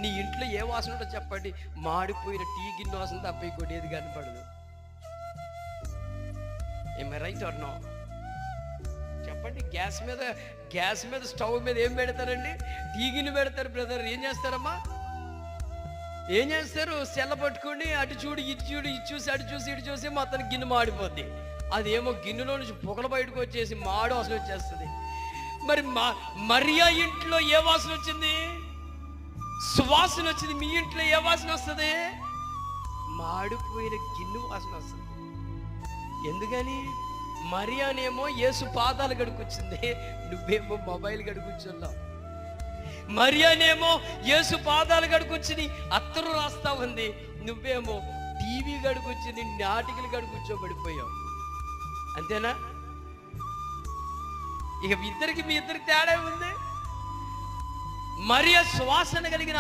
నీ ఇంట్లో ఏ వాసన ఉంటుందో చెప్పండి? మాడిపోయిన టీ గిన్నె వాసన తప్ప ఇంకోటి ఏది కనపడదు. ఏమై రైట్ ఆర్ నో? చెప్పండి. గ్యాస్ మీద స్టవ్ మీద ఏం పెడతారండి? టీ గిన్నె పెడతారు. బ్రదర్ ఏం చేస్తారమ్మా? ఏం చేస్తారు? సెల్ల పట్టుకొని అటు చూడు ఇటు చూడు, ఇటు చూసి అటు చూసి ఇటు చూసి మొత్తం గిన్నె మాడిపోద్ది. అదేమో గిన్నెలో నుంచి పొగలు బయటకు వచ్చేసి మాడు వాసన వచ్చేస్తుంది. మరి మరియా ఇంట్లో ఏ వాసన వచ్చింది? సువాసన వచ్చింది. మీ ఇంట్లో ఏ వాసన వస్తుంది? మాడిపోయిన గిన్నె వాసన వస్తుంది. ఎందుకని? మరియానేమో యేసు పాదాలు గడుకొచ్చింది, నువ్వేమో మొబైల్ గడుకొచ్చున్నావు. మరియానేమో యేసు పాదాలు గడుకొచ్చి అత్తరు రాస్తా ఉంది, నువ్వేమో టీవీ గడుకొచ్చి నాటికలు గడుకొచ్చోబడిపోయావు. అంతేనా? ఇక మీ ఇద్దరికి తేడా ఉంది. మరియా సువాసన కలిగిన